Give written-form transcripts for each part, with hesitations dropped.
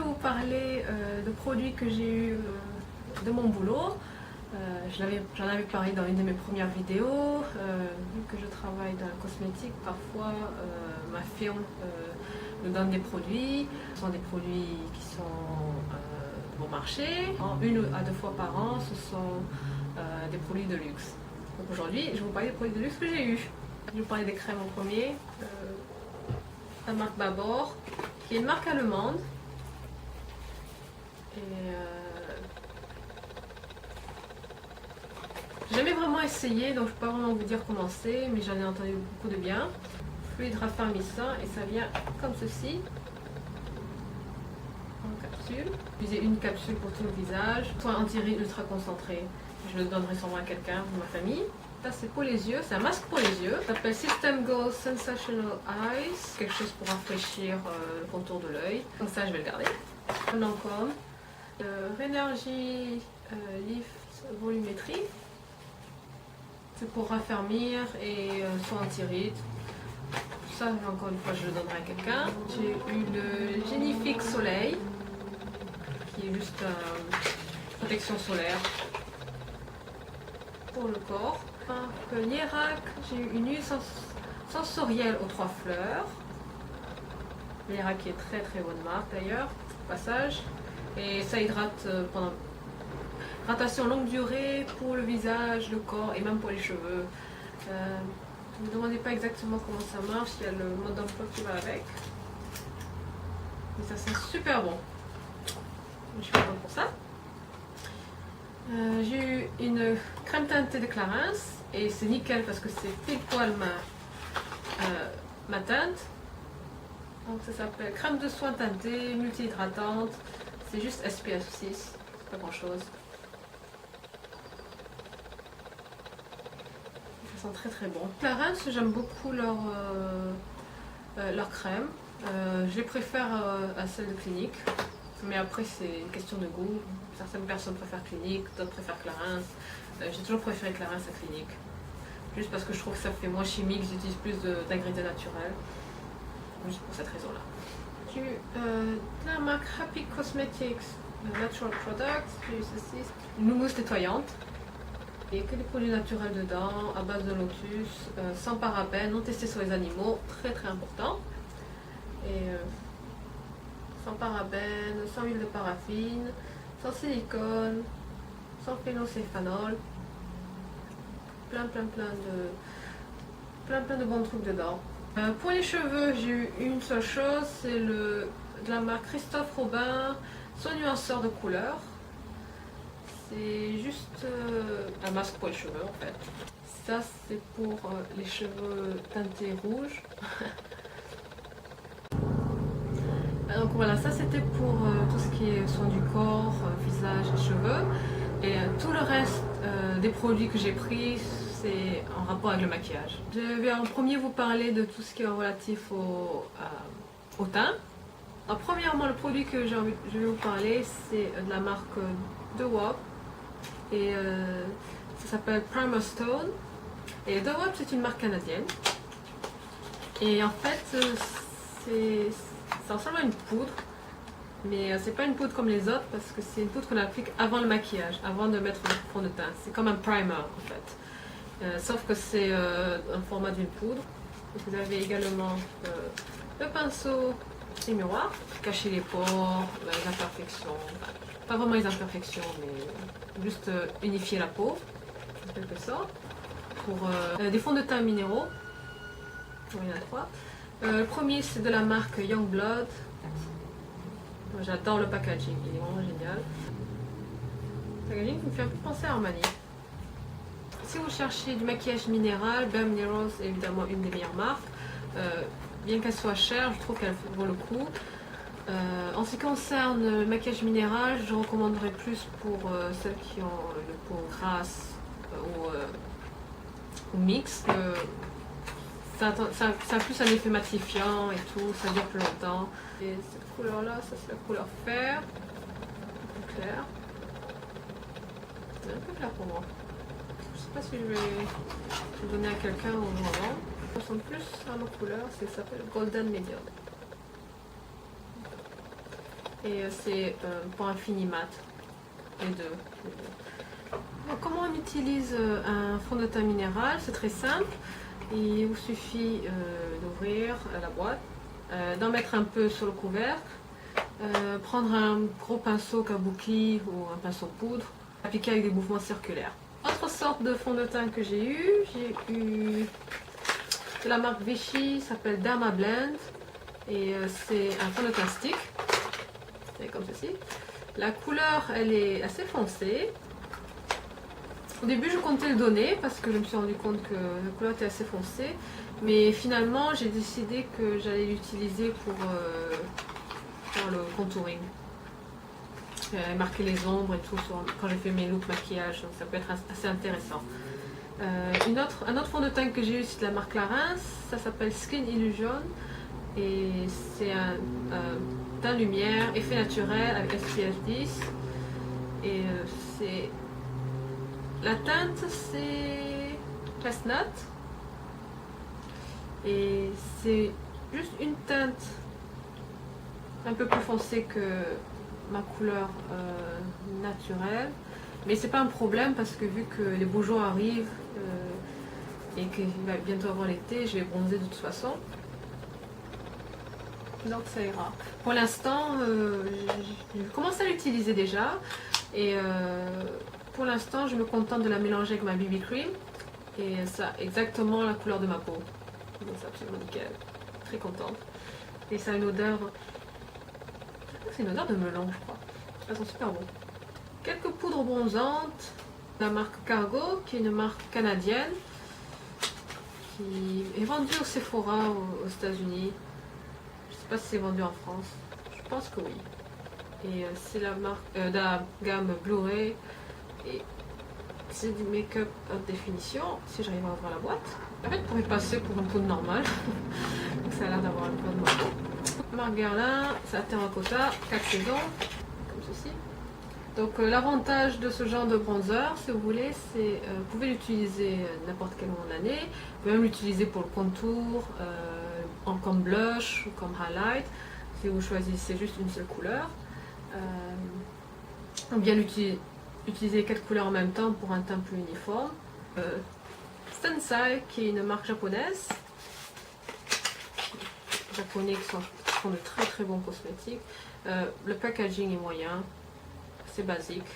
vous parler de produits que j'ai eu de mon boulot. J'en avais parlé dans une de mes premières vidéos. Vu que je travaille dans la cosmétique, parfois ma firme nous donne des produits. Ce sont des produits qui sont bon marché. Une à deux fois par an, ce sont des produits de luxe. Donc aujourd'hui, je vais vous parler des produits de luxe que j'ai eu. Je vais vous parler des crèmes en premier. La marque Babor, qui est une marque allemande. J'ai jamais vraiment essayé, donc je ne peux pas vraiment vous dire comment c'est, mais j'en ai entendu beaucoup de bien. Fluide raffermissant, et ça vient comme ceci, en capsule. Utilisez une capsule pour tout le visage, soit anti-rides ultra concentré. Je le donnerai sûrement à quelqu'un de ma famille. Ça c'est pour les yeux, c'est un masque pour les yeux. Ça s'appelle System Glow Sensational Eyes, quelque chose pour rafraîchir le contour de l'œil. Donc ça je vais le garder. Lancôme, Rénergie Lift Volumétrie. C'est pour raffermir et soit anti-rides. Ça, encore une fois, je le donnerai à quelqu'un. J'ai eu le Génifix Soleil, qui est juste protection solaire pour le corps. Marque Lierac, j'ai eu une huile sensorielle aux 3 fleurs. Lierac qui est très très bonne marque d'ailleurs, au passage. Et ça hydrate pendant hydratation longue durée pour le visage, le corps et même pour les cheveux. Ne me demandez pas exactement comment ça marche, il y a le mode d'emploi qui va avec. Mais ça sent super bon. Je suis contente pour ça. J'ai eu une crème teintée de Clarins et c'est nickel parce que c'est pile poil ma teinte. Donc ça s'appelle crème de soin teintée multi-hydratante. C'est juste SPF 6, pas grand chose. Ça sent très très bon. Clarins, j'aime beaucoup leur crème. Je les préfère à celle de Clinique. Mais après c'est une question de goût. Certaines personnes préfèrent Clinique, d'autres préfèrent Clarins. J'ai toujours préféré Clarins à Clinique. Juste parce que je trouve que ça fait moins chimique, j'utilise plus d'ingrédients naturels. Juste pour cette raison-là. J'ai eu la marque Happy Cosmetics Natural Products. J'ai eu ceci. Une mousse nettoyante. Il n'y a que des produits naturels dedans, à base de lotus, sans parabènes, non testés sur les animaux, très très important. Et sans parabènes, sans huile de paraffine, sans silicone, sans phénolcéphanol. Plein de bons trucs dedans. Pour les cheveux, j'ai eu une seule chose, c'est de la marque Christophe Robin, son nuanceur de couleur. C'est juste un masque pour les cheveux en fait. Ça c'est pour les cheveux teintés rouges. Donc voilà, ça c'était pour tout ce qui est soin du corps, visage et cheveux. Et tout le reste des produits que j'ai pris, c'est en rapport avec le maquillage. Je vais en premier vous parler de tout ce qui est relatif au teint. Alors, premièrement, le produit que je vais vous parler, c'est de la marque DeWalt. Et ça s'appelle Primer Stone. Et DeWalt, c'est une marque canadienne. Et en fait, ça ressemble à une poudre. Mais c'est pas une poudre comme les autres parce que c'est une poudre qu'on applique avant le maquillage, avant de mettre le fond de teint. C'est comme un primer en fait. Sauf que c'est un format d'une poudre. Vous avez également le pinceau et miroir pour cacher les pores, les imperfections. Pas vraiment les imperfections, mais juste unifier la peau, en quelque sorte. Pour des fonds de teint minéraux. Il y en a 3. Le premier c'est de la marque Youngblood. J'adore le packaging, il est vraiment génial. Le packaging qui me fait un peu penser à Armani. Si vous cherchez du maquillage minéral, Bare Minerals est évidemment une des meilleures marques. Bien qu'elle soit chère, je trouve qu'elle vaut le coup. En ce qui concerne le maquillage minéral, je recommanderais plus pour celles qui ont le peau grasse ou mixte. Ça a plus un effet matifiant et tout, ça dure plus longtemps. Et cette couleur là, ça c'est la couleur fer, un peu clair. C'est un peu clair pour moi. Je sais pas si je vais le donner à quelqu'un ou vraiment. Ça ressemble plus à ma couleur, ça s'appelle Golden Medium. et c'est pour un fini mat, les deux. Donc, comment on utilise un fond de teint minéral? C'est très simple. Il vous suffit d'ouvrir la boîte, d'en mettre un peu sur le couvercle, prendre un gros pinceau kabuki ou un pinceau poudre, appliquer avec des mouvements circulaires. Autre sorte de fond de teint que j'ai eu de la marque Vichy, s'appelle Derma Blend, et c'est un fond de teint stick, c'est comme ceci. La couleur elle est assez foncée. Au début je comptais le donner parce que je me suis rendu compte que la couleur était assez foncée, mais finalement j'ai décidé que j'allais l'utiliser pour faire le contouring, marquer les ombres et tout quand j'ai fait mes looks maquillage, donc ça peut être assez intéressant. Un autre fond de teint que j'ai eu, c'est de la marque Clarins, ça s'appelle Skin Illusion et c'est un teint lumière, effet naturel avec SPF 10 et c'est... La teinte c'est chestnut et c'est juste une teinte un peu plus foncée que ma couleur naturelle, mais c'est pas un problème parce que vu que les beaux jours arrivent et qu'il va bientôt avoir l'été, je vais bronzer de toute façon, donc ça ira. Pour l'instant je commence à l'utiliser déjà et pour l'instant, je me contente de la mélanger avec ma BB Cream et ça a exactement la couleur de ma peau. Donc c'est absolument nickel. Très contente. Et ça a une odeur... C'est une odeur de melon, je crois. Elles sont super bon. Quelques poudres bronzantes. La marque Cargo, qui est une marque canadienne, qui est vendue au Sephora aux États-Unis. Je ne sais pas si c'est vendu en France. Je pense que oui. Et c'est la marque de la gamme Blu-ray. Et c'est du make-up haute définition, si j'arrive à ouvrir la boîte. En fait, pour y passer pour une poudre normale. Donc ça a l'air d'avoir une poudre normale. Marque Guerlain, c'est la terracotta, 4 saisons, comme ceci. Donc l'avantage de ce genre de bronzer, si vous voulez, c'est vous pouvez l'utiliser n'importe quel moment de l'année. Vous pouvez même l'utiliser pour le contour, comme blush ou comme highlight, si vous choisissez juste une seule couleur. Ou bien utiliser 4 couleurs en même temps pour un teint plus uniforme. Stensai, qui est une marque japonaise. Japonais qui font de très très bons cosmétiques. Le packaging est moyen, c'est basique.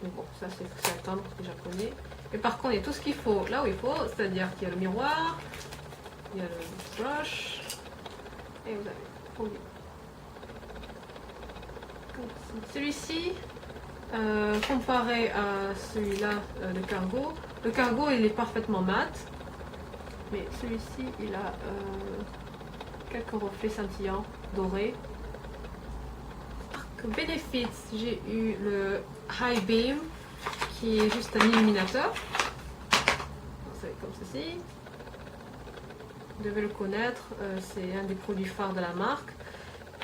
Mais bon, ça c'est à attendre les japonais. Mais par contre, il y a tout ce qu'il faut là où il faut, c'est-à-dire qu'il y a le miroir, il y a le brush, et vous avez celui-ci. Comparé à celui-là de Cargo, le Cargo il est parfaitement mat, mais celui-ci il a quelques reflets scintillants dorés. Comme Benefit, j'ai eu le High Beam qui est juste un illuminateur. C'est comme ceci. Vous devez le connaître, c'est un des produits phares de la marque.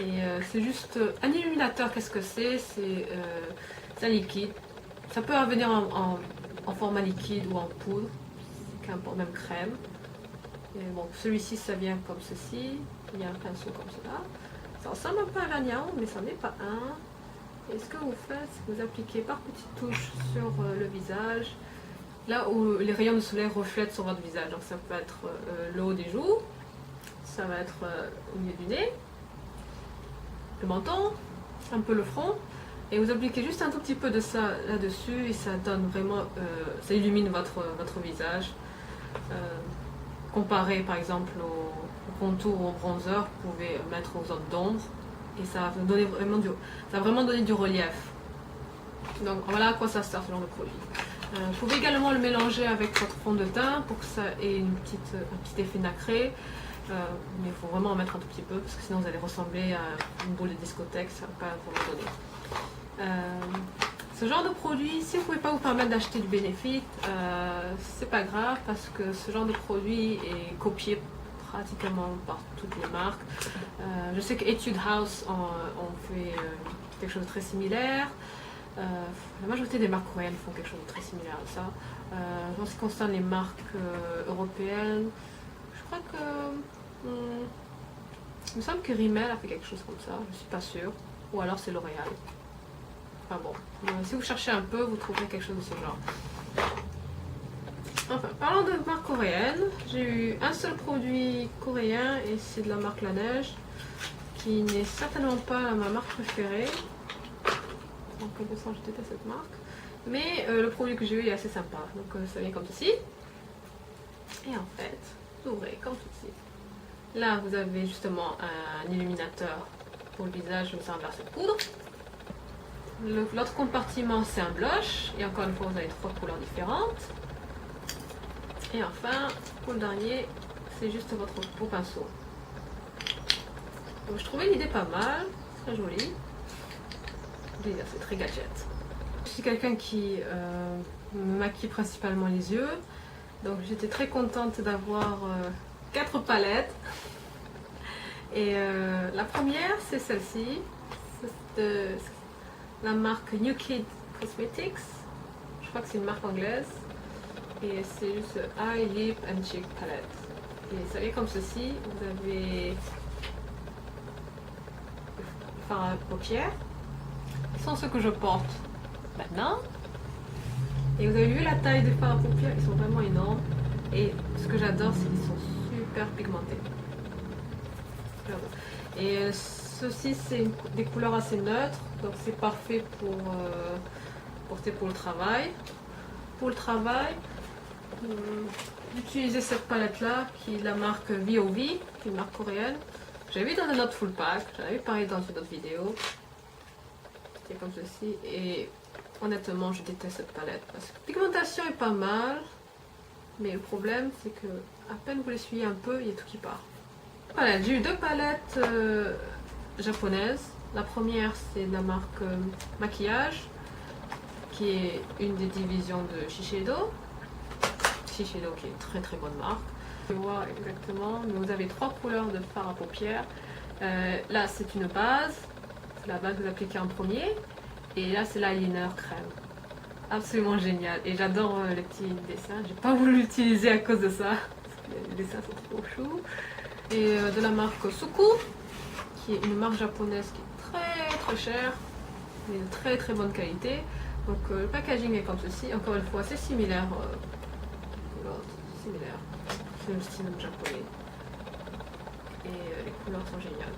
Et c'est juste un illuminateur. Qu'est-ce que c'est? C'est un liquide. Ça peut venir en format liquide ou en poudre, qu'importe, même crème. Et bon, celui-ci ça vient comme ceci. Il y a un pinceau comme cela. Ça ressemble un peu à un vernis, mais ça n'est pas un. Et ce que vous faites, c'est que vous appliquez par petites touches sur le visage, là où les rayons de soleil reflètent sur votre visage. Donc ça peut être le haut des joues, ça va être au milieu du nez, le menton, un peu le front, et vous appliquez juste un tout petit peu de ça là-dessus et ça donne vraiment, ça illumine votre visage. Comparé par exemple au contour ou au bronzer, vous pouvez mettre aux zones d'ombre et ça va vraiment donner du relief. Donc voilà à quoi ça sert ce genre de produit. Vous pouvez également le mélanger avec votre fond de teint pour que ça ait un petit effet nacré. Mais il faut vraiment en mettre un tout petit peu parce que sinon vous allez ressembler à une boule de discothèque, ça ne va pas vous donner. Ce genre de produit, si vous ne pouvez pas vous permettre d'acheter du Benefit, c'est pas grave parce que ce genre de produit est copié pratiquement par toutes les marques. Je sais que Etude House ont fait quelque chose de très similaire. La majorité des marques coréennes font quelque chose de très similaire à ça. En ce qui concerne les marques européennes, je crois que il me semble que Rimmel a fait quelque chose comme ça, je ne suis pas sûre. ou alors c'est L'Oréal. Enfin bon, si vous cherchez un peu, vous trouverez quelque chose de ce genre. Enfin, parlant de marque coréenne, j'ai eu un seul produit coréen et c'est de la marque La Neige, qui n'est certainement pas ma marque préférée. En quelque sorte, je déteste cette marque. Mais le produit que j'ai eu est assez sympa. Donc ça vient comme ceci. Et en fait, vous ouvrez comme ceci. Là, vous avez justement un illuminateur pour le visage, mais ça envers cette poudre. L'autre compartiment, c'est un blush. Et encore une fois, vous avez 3 couleurs différentes. Et enfin, pour le dernier, c'est juste votre beau pinceau. Donc je trouvais l'idée pas mal, très jolie. C'est très gadget. Je suis quelqu'un qui me maquille principalement les yeux. Donc j'étais très contente d'avoir 4 palettes. Et la première, c'est celle-ci. C'est de la marque New Kid Cosmetics. Je crois que c'est une marque anglaise. Et c'est juste Eye, Lip and Cheek Palette. Et ça vient comme ceci. Vous avez le fard à paupières. Ce sont ceux que je porte maintenant. Et vous avez vu la taille des fards à paupières, ils sont vraiment énormes. Et ce que j'adore, c'est qu'ils sont super pigmentés. Et ceci, c'est des couleurs assez neutres. Donc c'est parfait pour porter pour le travail. Pour le travail, j'utilisais cette palette là qui est de la marque VOV, qui est une marque coréenne. J'avais vu dans un autre full pack, j'en avais parlé dans une autre vidéo. C'était comme ceci et honnêtement je déteste cette palette parce que la pigmentation est pas mal, mais le problème c'est que à peine vous l'essuyez un peu, il y a tout qui part. Voilà, j'ai eu 2 palettes japonaises. La première c'est de la marque Maquillage, qui est une des divisions de Shiseido. Shiseido qui est une très bonne marque. Je vois exactement, mais vous avez 3 couleurs de fard à paupières. Là c'est une base, c'est la base que vous appliquez en premier. Et là c'est l'eyeliner crème. Absolument génial. Et j'adore les petits dessins. J'ai pas voulu l'utiliser à cause de ça. Parce que les dessins sont trop choux. Et de la marque Suku, qui est une marque japonaise qui est très chère, mais de très bonne qualité. Donc le packaging est comme ceci. Encore une fois, c'est similaire. C'est le style japonais. Et les couleurs sont géniales.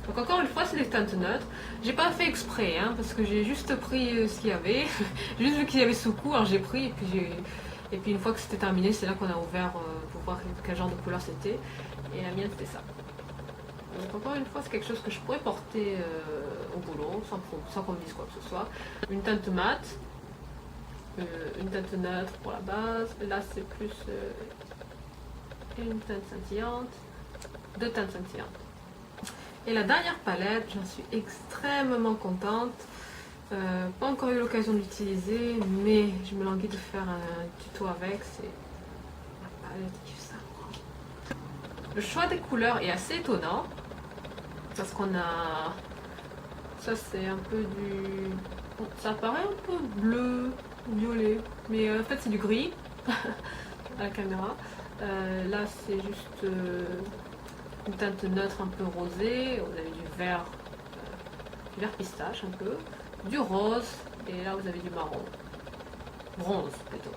Donc encore une fois, c'est des teintes neutres. J'ai pas fait exprès, hein, parce que j'ai juste pris ce qu'il y avait. J'ai juste vu qu'il y avait Suku, alors j'ai pris et puis une fois que c'était terminé, c'est là qu'on a ouvert pour voir quel genre de couleur c'était. Et la mienne c'était ça. Donc encore une fois, c'est quelque chose que je pourrais porter au boulot sans qu'on me dise quoi que ce soit. Une teinte mate, une teinte neutre pour la base. Là c'est plus une teinte scintillante, 2 teintes scintillantes. Et la dernière palette, j'en suis extrêmement contente. Pas encore eu l'occasion de l'utiliser, mais je me languis de faire un tuto avec. C'est la palette Yves Saint Laurent. Le choix des couleurs est assez étonnant parce qu'on a ça, c'est un peu du, ça paraît un peu bleu, violet, mais en fait c'est du gris à la caméra. Là c'est juste une teinte neutre un peu rosée. Vous avez du vert pistache un peu, du rose, et là vous avez du marron, bronze plutôt.